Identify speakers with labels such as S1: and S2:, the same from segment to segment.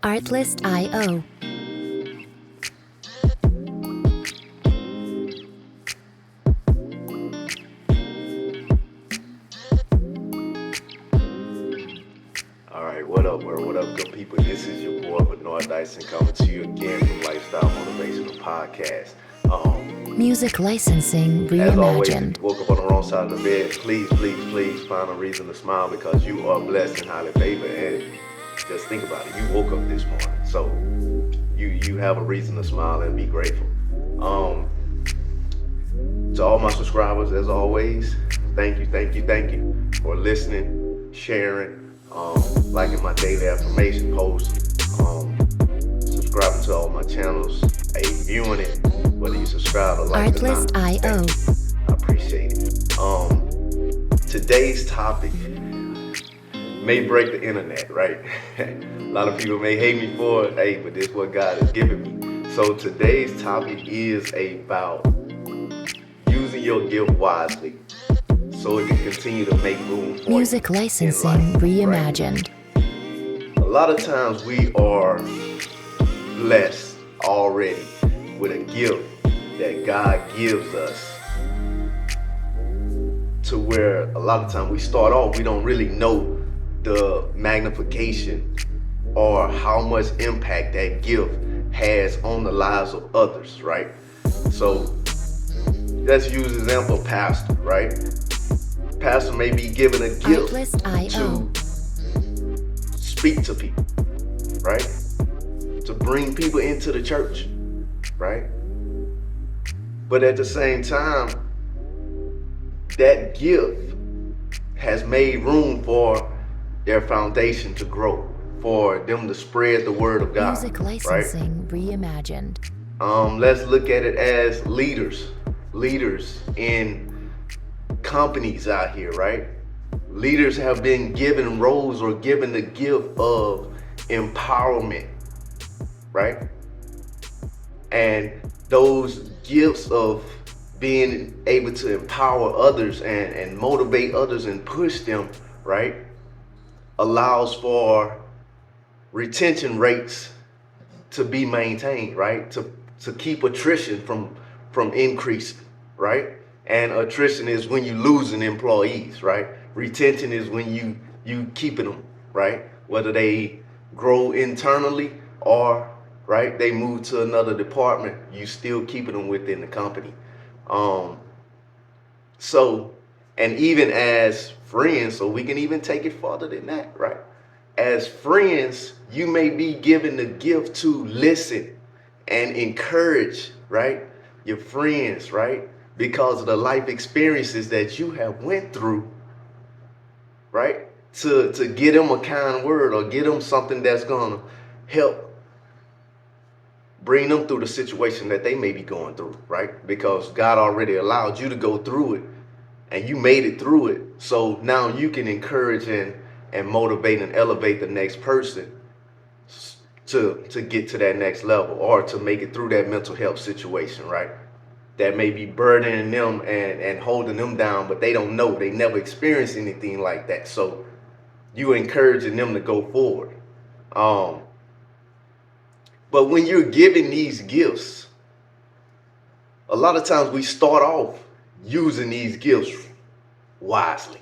S1: Artlist.io.
S2: All right, what up, world? What up, good people? This is your boy Bernard Dyson coming to you again from Lifestyle Motivational Podcast.
S1: Music licensing
S2: As always, if
S1: reimagined.
S2: you woke up on the wrong side of the bed, please find a reason to smile because you are blessed and highly favored. And just think about it, you woke up this morning, so you have a reason to smile and be grateful. To all my subscribers, as always, thank you for listening, sharing, liking my daily affirmation posts, subscribing to all my channels, viewing it, whether you subscribe or like it or not.
S1: Artlist.io.
S2: I appreciate it. Today's topic may break the internet, right? A lot of people may hate me for it, but this is what God has given me. So today's topic is about using your gift wisely so it can continue to make room for
S1: Music
S2: you
S1: licensing
S2: in life,
S1: reimagined.
S2: right? A lot of times we are blessed already with a gift that God gives us, to where a lot of times we start off, we don't really know the magnification or how much impact that gift has on the lives of others, right? So let's use example pastor, right? Pastor may be given a gift
S1: Artlist.io.
S2: to speak to people, right? To bring people into the church, right? But at the same time, that gift has made room for their foundation to grow, for them to spread the word of God,
S1: Music
S2: right?
S1: licensing reimagined.
S2: Let's look at it as leaders in companies out here, right? Leaders have been given roles or given the gift of empowerment, right? And those gifts of being able to empower others and motivate others and push them, right, allows for retention rates to be maintained, right? To keep attrition from increasing, right? And attrition is when you losing employees, right? Retention is when you keeping them, right? Whether they grow internally or, right, they move to another department, you still keeping them within the company. So, and even as friends, so we can even take it further than that, right? As friends, you may be given the gift to listen and encourage, right, your friends, right, because of the life experiences that you have went through, right, to give them a kind word or give them something that's gonna help bring them through the situation that they may be going through, right? Because God already allowed you to go through it and you made it through it. So now you can encourage and motivate and elevate the next person to get to that next level or to make it through that mental health situation, right? That may be burdening them and holding them down, but they don't know. They never experienced anything like that. So you encouraging them to go forward. But when you're giving these gifts, a lot of times we start off using these gifts wisely,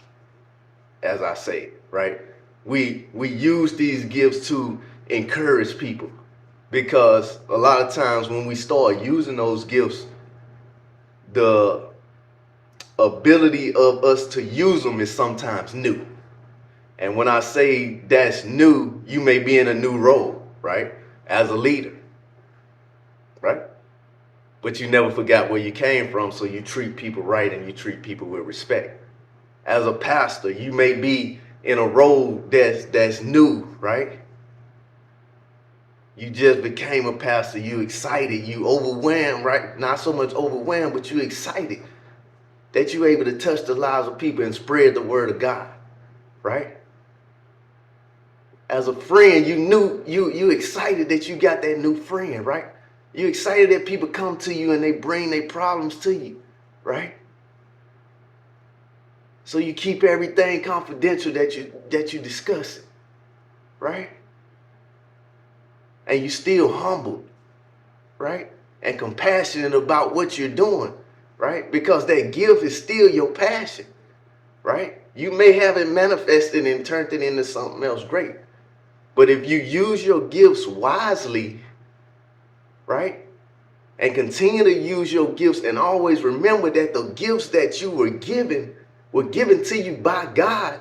S2: as I say, right? We use these gifts to encourage people, because a lot of times when we start using those gifts, the ability of us to use them is sometimes new. And when I say that's new, you may be in a new role, right? As a leader, right? But you never forgot where you came from, so you treat people right and you treat people with respect. As a pastor, you may be in a role that's new, right? You just became a pastor, you excited, you overwhelmed, right? Not so much overwhelmed, but you excited that you're able to touch the lives of people and spread the word of God, right? As a friend, you excited that you got that new friend, right? You're excited that people come to you and they bring their problems to you, right? So you keep everything confidential that you discuss it, right? And you still humble, right? And compassionate about what you're doing, right? Because that gift is still your passion, right? You may have it manifested and turned it into something else great. But if you use your gifts wisely, right? And continue to use your gifts, and always remember that the gifts that you were given to you by God.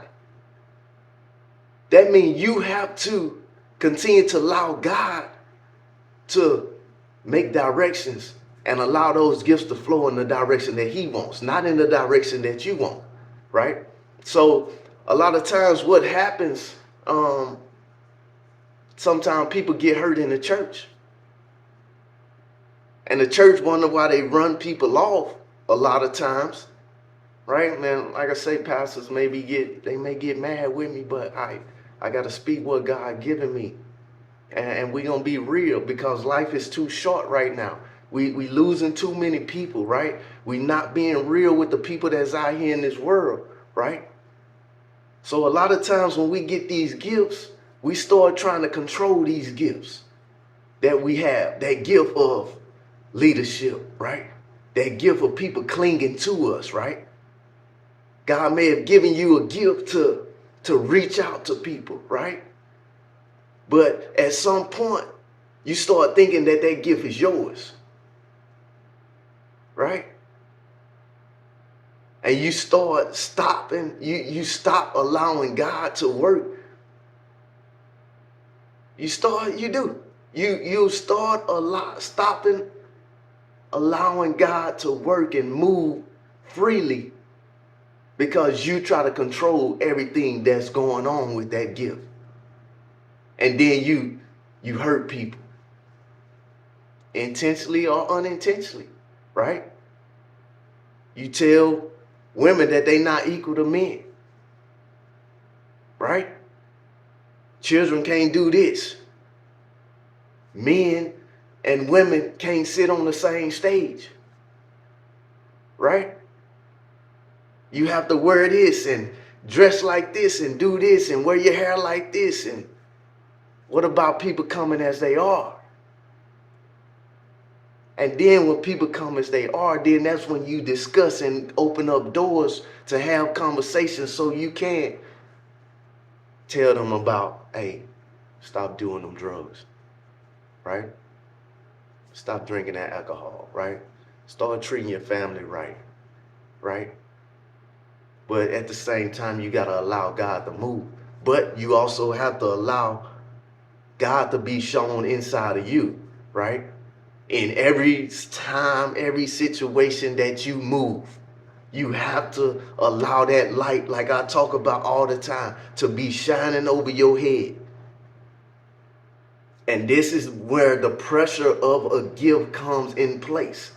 S2: That means you have to continue to allow God to make directions and allow those gifts to flow in the direction that he wants, not in the direction that you want, right? So a lot of times what happens, sometimes people get hurt in the church. And the church wonder why they run people off a lot of times, right? Man, like I say, pastors may get mad with me, but I got to speak what God given me. And we're going to be real, because life is too short right now. We losing too many people, right? We not being real with the people that's out here in this world, right? So a lot of times when we get these gifts, we start trying to control these gifts that we have. That gift of leadership, right? That gift of people clinging to us, right? God may have given you a gift to reach out to people, right? But at some point, you start thinking that that gift is yours, right? And you start stopping, you stop allowing God to work. You start stopping allowing God to work and move freely, because you try to control everything that's going on with that gift. And then you hurt people, intentionally or unintentionally, right? You tell women that they not equal to men, right? Children can't do this. Men and women can't sit on the same stage, right? You have to wear this and dress like this and do this and wear your hair like this. And what about people coming as they are? And then when people come as they are, then that's when you discuss and open up doors to have conversations, so you can tell them about, hey, stop doing them drugs, right? Stop drinking that alcohol, right? Start treating your family right, right? But at the same time, you got to allow God to move. But you also have to allow God to be shown inside of you, right? In every time, every situation that you move, you have to allow that light, like I talk about all the time, to be shining over your head. And this is where the pressure of a gift comes in place.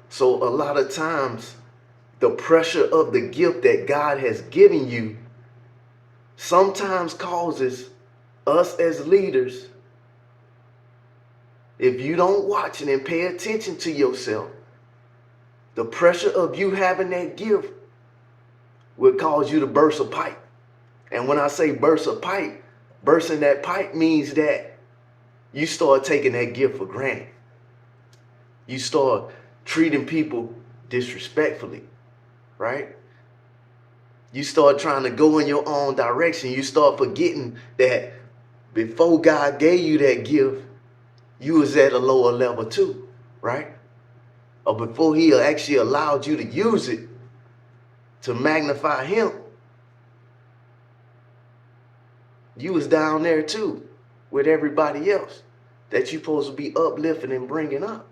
S2: So a lot of times, the pressure of the gift that God has given you sometimes causes us as leaders, if you don't watch it and pay attention to yourself, the pressure of you having that gift will cause you to burst a pipe. And when I say burst a pipe, bursting that pipe means that you start taking that gift for granted. You start treating people disrespectfully, right? You start trying to go in your own direction. You start forgetting that before God gave you that gift, you was at a lower level too, right? Or before he actually allowed you to use it to magnify him, you was down there too with everybody else that you're supposed to be uplifting and bringing up,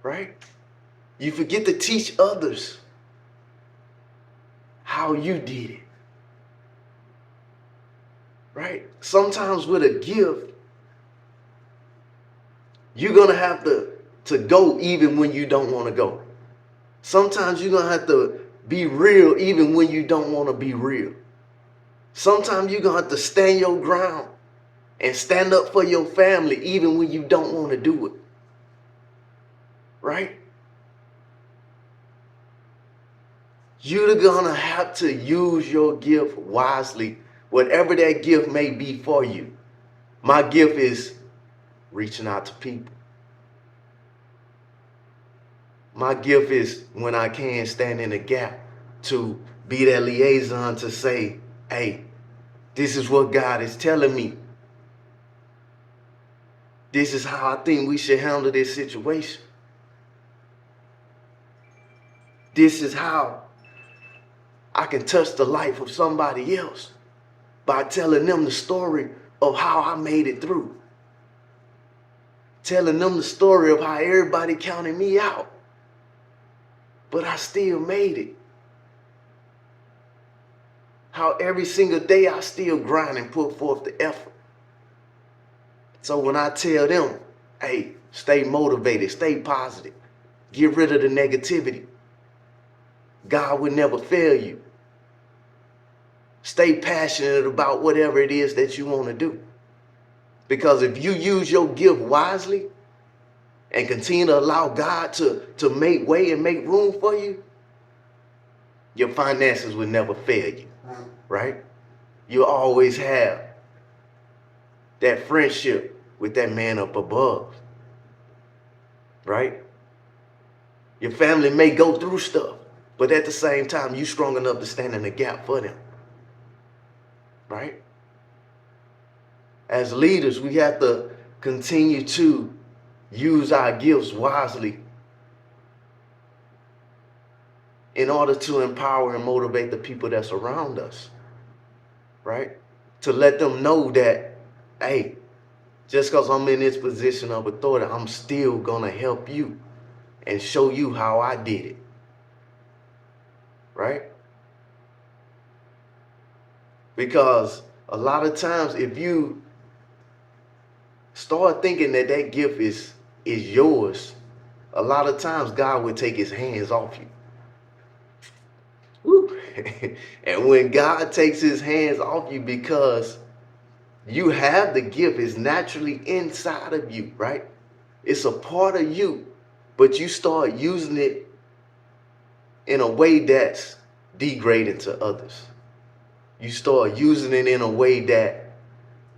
S2: right? You forget to teach others how you did it, right? Sometimes with a gift, you're going to have to go even when you don't want to go. Sometimes you're going to have to be real even when you don't want to be real. Sometimes you're going to have to stand your ground and stand up for your family even when you don't want to do it. right? You're gonna have to use your gift wisely, whatever that gift may be for you. My gift is reaching out to people. My gift is, when I can, stand in the gap to be that liaison to say, hey, this is what God is telling me. This is how I think we should handle this situation. This is how I can touch the life of somebody else by telling them the story of how I made it through. Telling them the story of how everybody counted me out, but I still made it. How every single day I still grind and put forth the effort. So when I tell them, hey, stay motivated, stay positive, get rid of the negativity. God will never fail you. Stay passionate about whatever it is that you want to do. Because if you use your gift wisely and continue to allow God to make way and make room for you, your finances will never fail you, right? You'll always have that friendship with that man up above, right? Your family may go through stuff, but at the same time, you're strong enough to stand in the gap for them, right? As leaders, we have to continue to use our gifts wisely in order to empower and motivate the people that's around us, right? To let them know that, hey, just because I'm in this position of authority, I'm still going to help you and show you how I did it, right? Because a lot of times, if you start thinking that that gift is yours, a lot of times God will take his hands off you. Woo. And when God takes his hands off you because you have the gift, it's naturally inside of you, right? It's a part of you, but you start using it in a way that's degrading to others. You start using it in a way that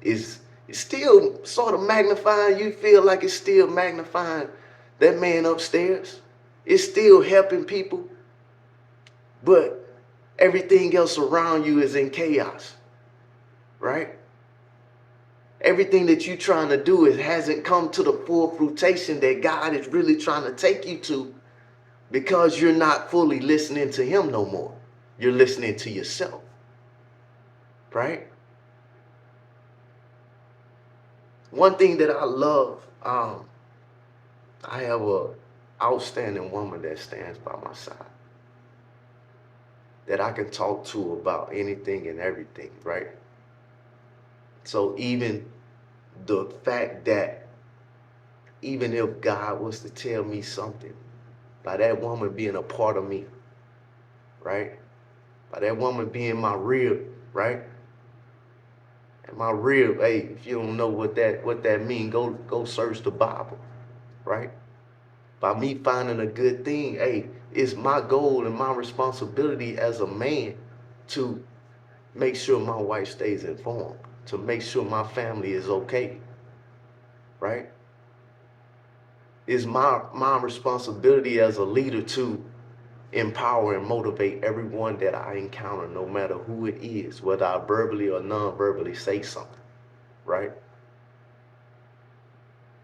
S2: is still sort of magnifying. You feel like it's still magnifying that man upstairs. It's still helping people, but everything else around you is in chaos, right? Everything that you're trying to do hasn't come to the full fruition that God is really trying to take you to, because you're not fully listening to him no more. You're listening to yourself, right? One thing that I love, I have a outstanding woman that stands by my side, that I can talk to about anything and everything, right? So even the fact that even if God was to tell me something, by that woman being a part of me, right? By that woman being my rib, right? And my rib, hey, if you don't know what that means, go search the Bible, right? By me finding a good thing, hey, it's my goal and my responsibility as a man to make sure my wife stays informed, to make sure my family is okay, right? It's my responsibility as a leader to empower and motivate everyone that I encounter, no matter who it is, whether I verbally or non-verbally say something, right?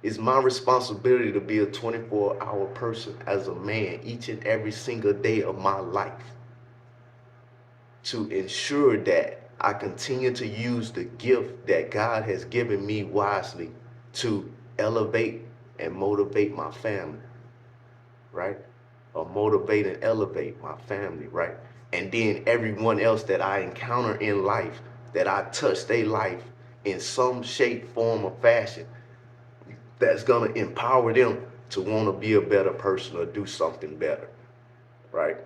S2: It's my responsibility to be a 24-hour person as a man each and every single day of my life, to ensure that I continue to use the gift that God has given me wisely to elevate and motivate my family, right? Or motivate and elevate my family, right? And then everyone else that I encounter in life, that I touch their life in some shape, form, or fashion, that's gonna empower them to want to be a better person or do something better, right?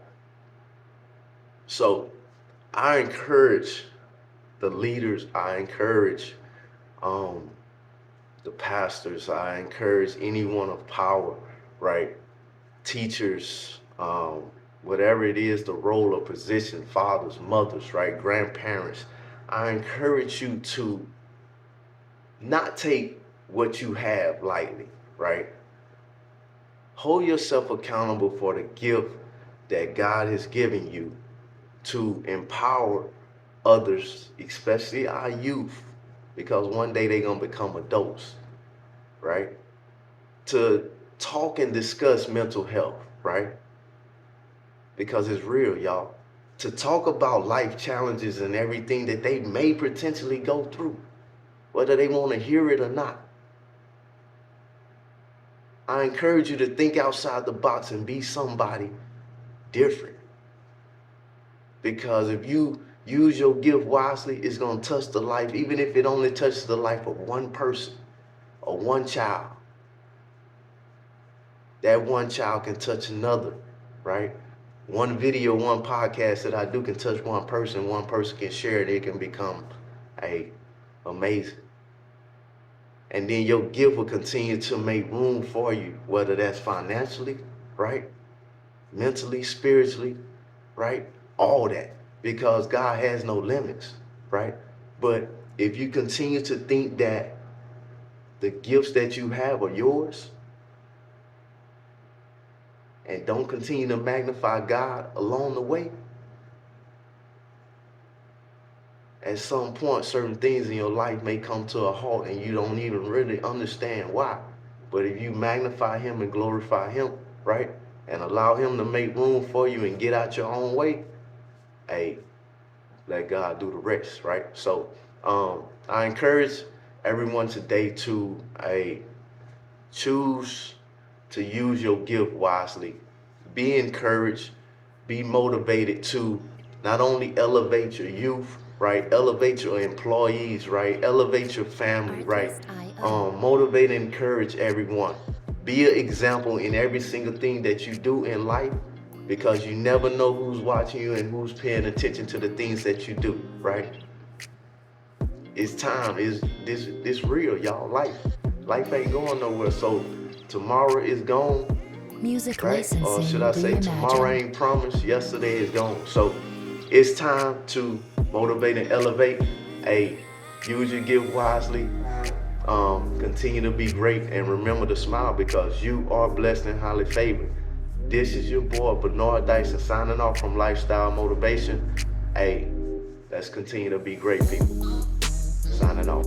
S2: So I encourage the leaders, I encourage the pastors, I encourage anyone of power, right, teachers, whatever it is, the role or position, fathers, mothers, right, grandparents, I encourage you to not take what you have lightly, right? Hold yourself accountable for the gift that God has given you to empower others, especially our youth, because one day they're going to become adults, right? To talk and discuss mental health, right? Because it's real, y'all. To talk about life challenges and everything that they may potentially go through, whether they want to hear it or not. I encourage you to think outside the box and be somebody different. Because if you use your gift wisely, it's going to touch the life, even if it only touches the life of one person or one child. That one child can touch another, right? One video, one podcast that I do can touch one person can share it, it can become amazing. And then your gift will continue to make room for you, whether that's financially, right? Mentally, spiritually, right? All that, because God has no limits, right? But if you continue to think that the gifts that you have are yours, and don't continue to magnify God along the way, at some point, certain things in your life may come to a halt and you don't even really understand why. But if you magnify Him and glorify Him, right, and allow Him to make room for you and get out your own way, let God do the rest, right? So I encourage everyone today to choose to use your gift wisely. Be encouraged, be motivated to not only elevate your youth, right? Elevate your employees, right? Elevate your family, right? Motivate and encourage everyone. Be an example in every single thing that you do in life, because you never know who's watching you and who's paying attention to the things that you do, right? It's time. This real, y'all. Life ain't going nowhere. So tomorrow is gone.
S1: Music
S2: right?
S1: licensing
S2: Or should I say, tomorrow
S1: reimagined.
S2: ain't promised, yesterday is gone. So it's time to motivate and elevate. Use your gift wisely. Continue to be great, and remember to smile, because you are blessed and highly favored. This is your boy Bernard Dyson signing off from Lifestyle Motivation. Let's continue to be great, people. Signing off.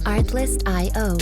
S1: Artlist.io